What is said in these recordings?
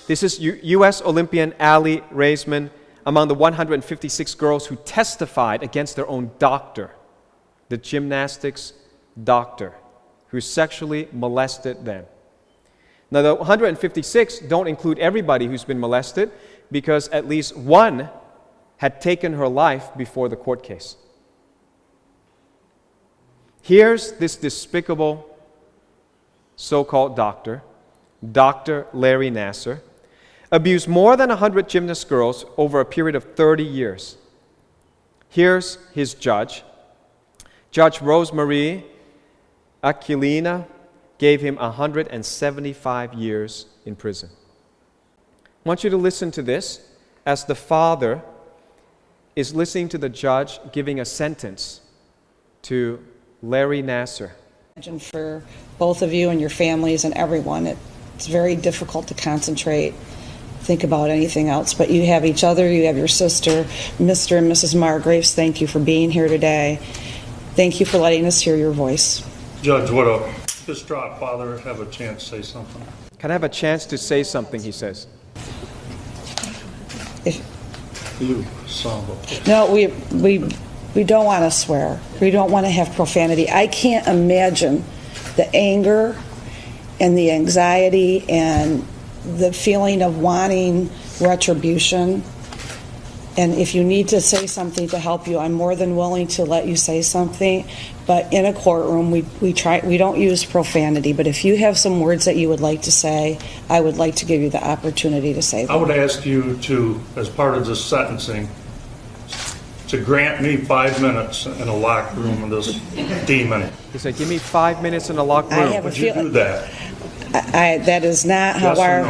This is U.S. Olympian Allie Raisman among the 156 girls who testified against their own doctor, the gymnastics doctor, who sexually molested them. Now, the 156 don't include everybody who's been molested, because at least one had taken her life before the court case. Here's this despicable so-called doctor, Dr. Larry Nassar, abused more than 100 gymnast girls over a period of 30 years. Here's his judge. Judge Rosemarie Aquilina gave him 175 years in prison. I want you to listen to this as the father is listening to the judge giving a sentence to Larry Nassar. And for both of you and your families and everyone, it's very difficult to concentrate, think about anything else. But you have each other, you have your sister, Mr. and Mrs. Margraves. Thank you for being here today. Thank you for letting us hear your voice. Judge, would a distraught father have a chance to say something? Can I have a chance to say something, he says. You son of a bitch. No, we don't want to swear. We don't want to have profanity. I can't imagine the anger and the anxiety and the feeling of wanting retribution. And if you need to say something to help you, I'm more than willing to let you say something. But in a courtroom, we don't use profanity. But if you have some words that you would like to say, I would like to give you the opportunity to say them. I would ask you to, as part of this sentencing, to grant me 5 minutes in a locked room with this demon. He said, give me 5 minutes in a locked room. Would you do that? That is not how Yes or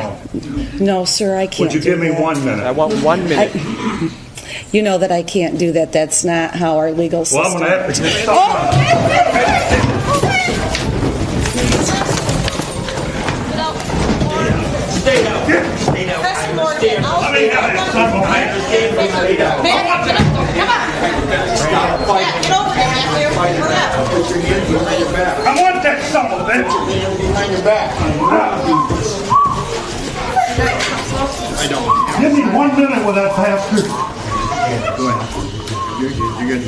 no? No, sir, I can't. Would you give me 1 minute? I want 1 minute. You know that I can't do that. That's not how our legal system. Well, I'm going to have to get Stay down. Stay down. Let me have it, son of a bitch. Come on. Get over there. I want that son of a bitch. Behind your back. I don't. Give me 1 minute with that pastor. Go ahead. You're good.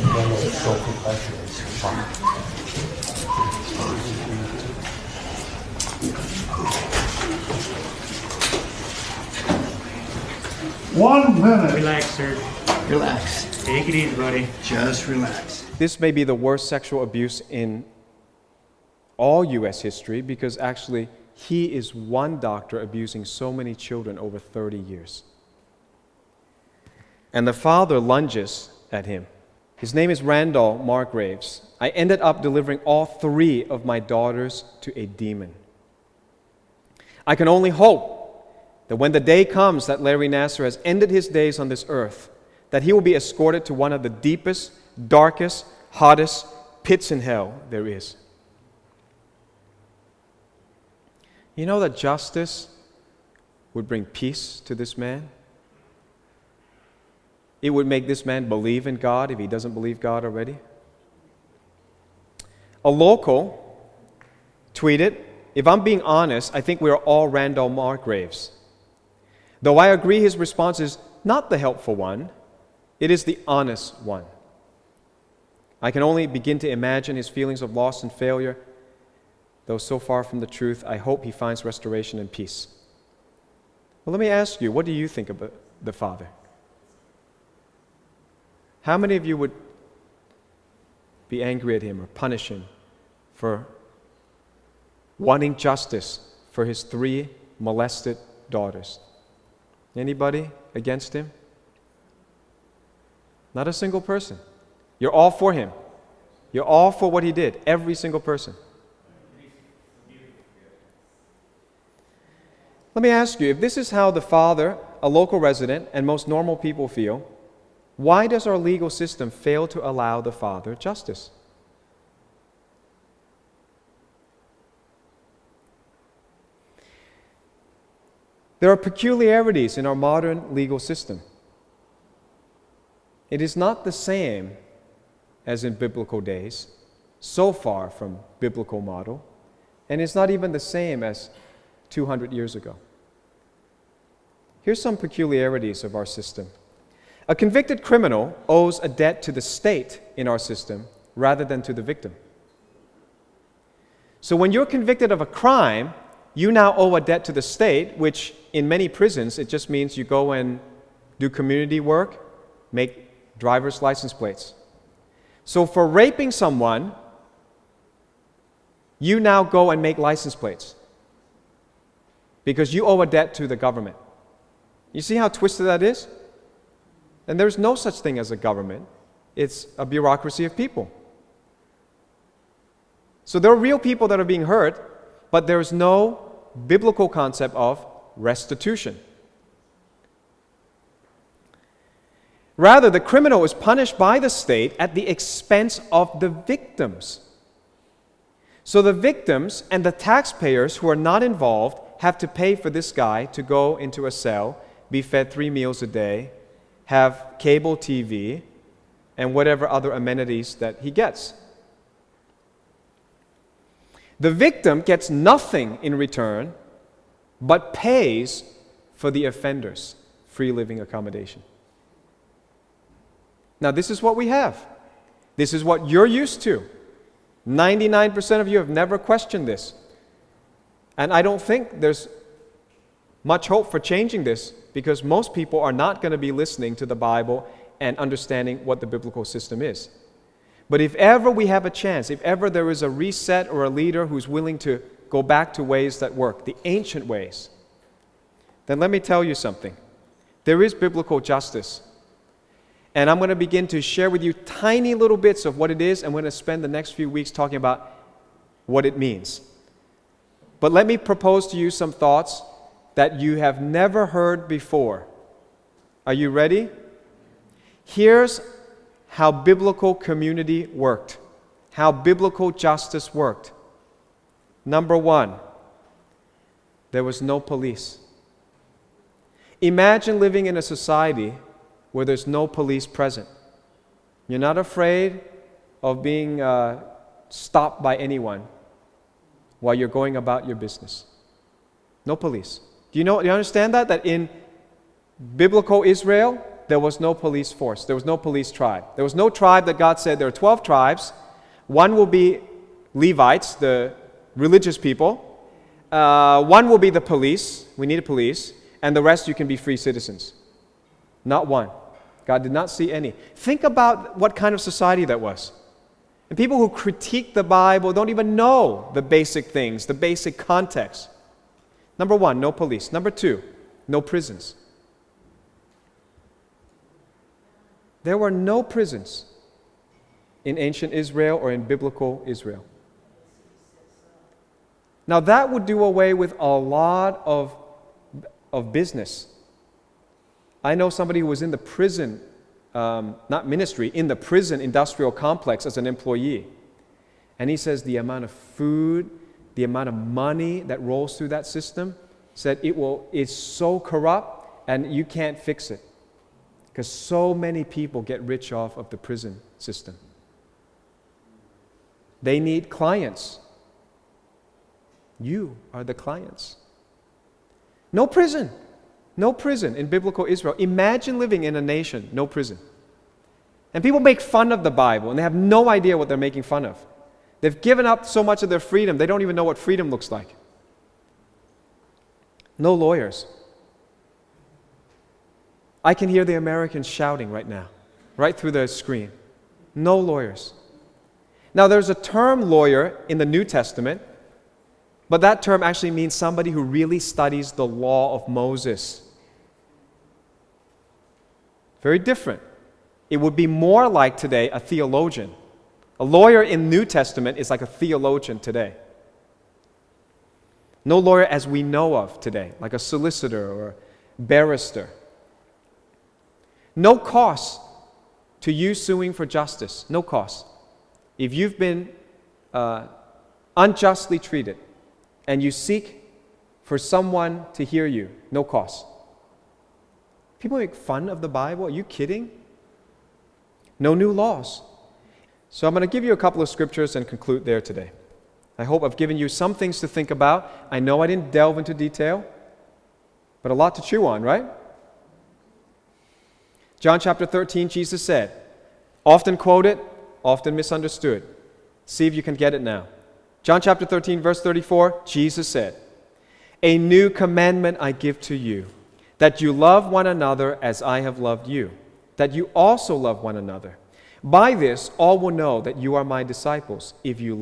One minute. Relax, sir. Relax. Take it easy, buddy. Just relax. This may be the worst sexual abuse in all U.S. history, because actually he is one doctor abusing so many children over 30 years. And the father lunges at him. His name is Randall Margraves. I ended up delivering all 3 of my daughters to a demon. I can only hope that when the day comes that Larry Nassar has ended his days on this earth, that he will be escorted to one of the deepest, darkest, hottest pits in hell there is. You know that justice would bring peace to this man? It would make this man believe in God if he doesn't believe God already. A local tweeted, "If I'm being honest, I think we are all Randall Margraves. Though I agree his response is not the helpful one, it is the honest one. I can only begin to imagine his feelings of loss and failure. Though so far from the truth, I hope he finds restoration and peace." Well, let me ask you, what do you think about the father? How many of you would be angry at him or punish him for wanting justice for his 3 molested daughters? Anybody against him? Not a single person. You're all for him. You're all for what he did, every single person. Let me ask you, if this is how the father, a local resident, and most normal people feel, why does our legal system fail to allow the father justice? There are peculiarities in our modern legal system. It is not the same as in biblical days, so far from biblical model, and it's not even the same as 200 years ago. Here's some peculiarities of our system. A convicted criminal owes a debt to the state in our system rather than to the victim. So when you're convicted of a crime, you now owe a debt to the state, which in many prisons, it just means you go and do community work, make driver's license plates. So for raping someone, you now go and make license plates because you owe a debt to the government. You see how twisted that is? And there's no such thing as a government. It's a bureaucracy of people. So there are real people that are being hurt, but there's no biblical concept of restitution. Rather, the criminal is punished by the state at the expense of the victims. So the victims and the taxpayers who are not involved have to pay for this guy to go into a cell, be fed 3 meals a day, have cable TV, and whatever other amenities that he gets. The victim gets nothing in return, but pays for the offender's free living accommodation. Now, this is what we have. This is what you're used to. 99% of you have never questioned this. And I don't think there's much hope for changing this because most people are not going to be listening to the Bible and understanding what the biblical system is. But if ever we have a chance, if ever there is a reset or a leader who's willing to go back to ways that work, the ancient ways, then let me tell you something. There is biblical justice. And I'm going to begin to share with you tiny little bits of what it is. I'm going to spend the next few weeks talking about what it means. But let me propose to you some thoughts that you have never heard before. Are you ready? Here's how biblical community worked, how biblical justice worked. Number one, there was no police. Imagine living in a society where there's no police present. You're not afraid of being stopped by anyone while you're going about your business. No police. Do you understand that? That in biblical Israel, there was no police force. There was no police tribe. There was no tribe that God said there are 12 tribes. One will be Levites, the religious people. One will be the police. We need a police. And the rest you can be free citizens. Not one. God did not see any. Think about what kind of society that was. And people who critique the Bible don't even know the basic things, the basic context. Number one, no police. Number two, no prisons. There were no prisons in ancient Israel or in biblical Israel. Now that would do away with a lot of business. I know somebody who was in the prison, not ministry, in the prison industrial complex as an employee. And he says the amount of food, the amount of money that rolls through that system, said it's so corrupt and you can't fix it. Because so many people get rich off of the prison system. They need clients. You are the clients. No prison. No prison in biblical Israel. Imagine living in a nation, no prison. And people make fun of the Bible, and they have no idea what they're making fun of. They've given up so much of their freedom, they don't even know what freedom looks like. No lawyers. I can hear the Americans shouting right now, right through the screen. No lawyers. Now, there's a term lawyer in the New Testament, but that term actually means somebody who really studies the law of Moses. Very different. It would be more like today a theologian. A lawyer in New Testament is like a theologian today. No lawyer as we know of today, like a solicitor or barrister. No cost to you suing for justice. No cost. If you've been unjustly treated and you seek for someone to hear you, no cost. People make fun of the Bible. Are you kidding? No new laws. So I'm going to give you a couple of scriptures and conclude there today. I hope I've given you some things to think about. I know I didn't delve into detail, but a lot to chew on, right? John chapter 13, Jesus said, often quoted, often misunderstood. See if you can get it now. John chapter 13, verse 34, Jesus said, "A new commandment I give to you, that you love one another as I have loved you, that you also love one another. By this all will know that you are my disciples, if you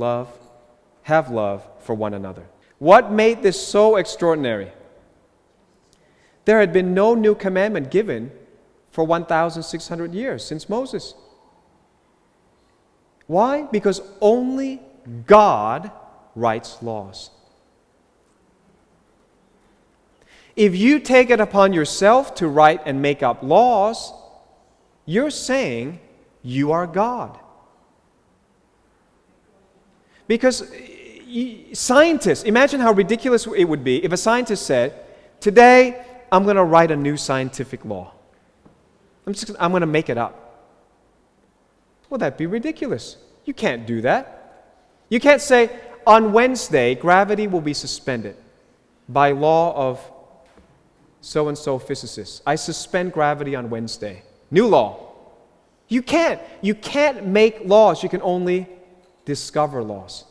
have love for one another." What made this so extraordinary? There had been no new commandment given for 1,600 years since Moses. Why? Because only God writes laws. If you take it upon yourself to write and make up laws, you're saying you are God. Because scientists, imagine how ridiculous it would be if a scientist said, "Today, I'm going to write a new scientific law. I'm going to make it up." Well, that'd be ridiculous. You can't do that. You can't say, "On Wednesday, gravity will be suspended by law of so-and-so physicists. I suspend gravity on Wednesday." New law. You can't. You can't make laws. You can only discover laws.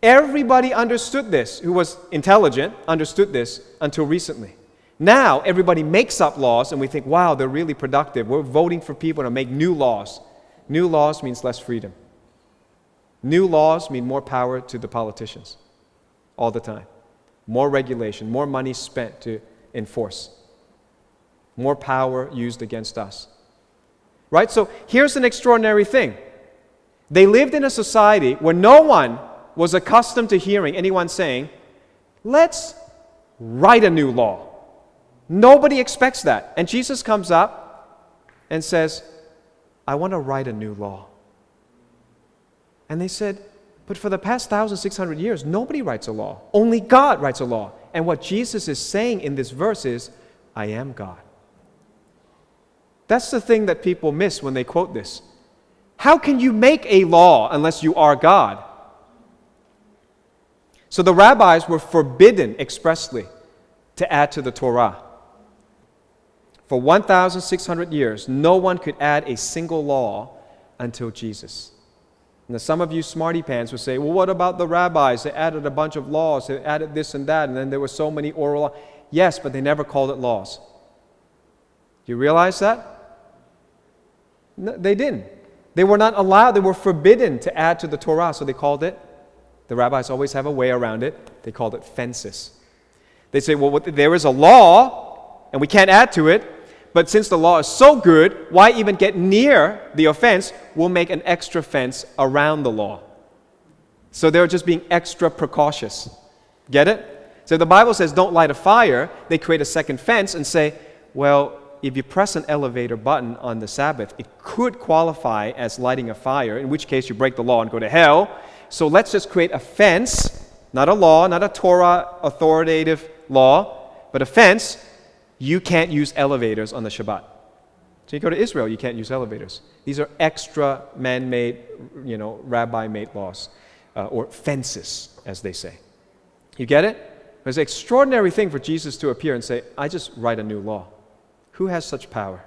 Everybody understood this, who was intelligent, understood this until recently. Now, everybody makes up laws, and we think, wow, they're really productive. We're voting for people to make new laws. New laws means less freedom. New laws mean more power to the politicians all the time. More regulation, more money spent to enforce. More power used against us. Right? So here's an extraordinary thing. They lived in a society where no one was accustomed to hearing anyone saying, "Let's write a new law." Nobody expects that. And Jesus comes up and says, "I want to write a new law." And they said, "But for the past 1,600 years, nobody writes a law. Only God writes a law." And what Jesus is saying in this verse is, "I am God." That's the thing that people miss when they quote this. How can you make a law unless you are God? So the rabbis were forbidden expressly to add to the Torah. For 1,600 years, no one could add a single law until Jesus. Now, some of you smarty pants would say, "Well, what about the rabbis? They added a bunch of laws. They added this and that, and then there were so many oral laws." Yes, but they never called it laws. Do you realize that? No, they didn't. They were not allowed. They were forbidden to add to the Torah, so they called it, the rabbis always have a way around it, they called it fences. They say, well, there is a law, and we can't add to it, but since the law is so good, why even get near the offense? We'll make an extra fence around the law. So they're just being extra precautious. Get it? So if the Bible says don't light a fire, they create a second fence and say, well, if you press an elevator button on the Sabbath, it could qualify as lighting a fire, in which case you break the law and go to hell. So let's just create a fence, not a law, not a Torah authoritative law, but a fence. You can't use elevators on the Shabbat. So you go to Israel, you can't use elevators. These are extra man-made, rabbi-made laws, or fences, as they say. You get it? It's an extraordinary thing for Jesus to appear and say, I just write a new law. Who has such power?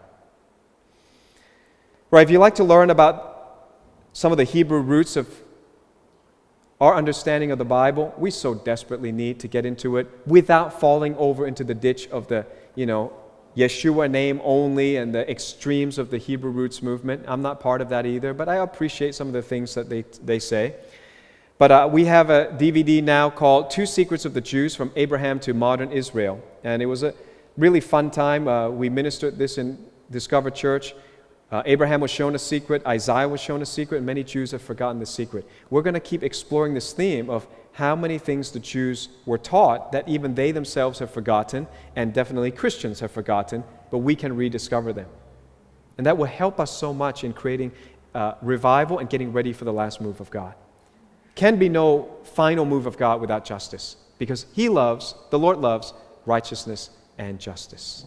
Right, if you'd like to learn about some of the Hebrew roots of our understanding of the Bible, we so desperately need to get into it without falling over into the ditch of the, Yeshua name only and the extremes of the Hebrew roots movement. I'm not part of that either, but I appreciate some of the things that they say. But we have a DVD now called Two Secrets of the Jews from Abraham to Modern Israel. And it was a really fun time. We ministered this in Discover Church. Abraham was shown a secret, Isaiah was shown a secret, and many Jews have forgotten the secret. We're going to keep exploring this theme of how many things the Jews were taught that even they themselves have forgotten, and definitely Christians have forgotten, but we can rediscover them. And that will help us so much in creating revival and getting ready for the last move of God. Can be no final move of God without justice, because the Lord loves righteousness and justice.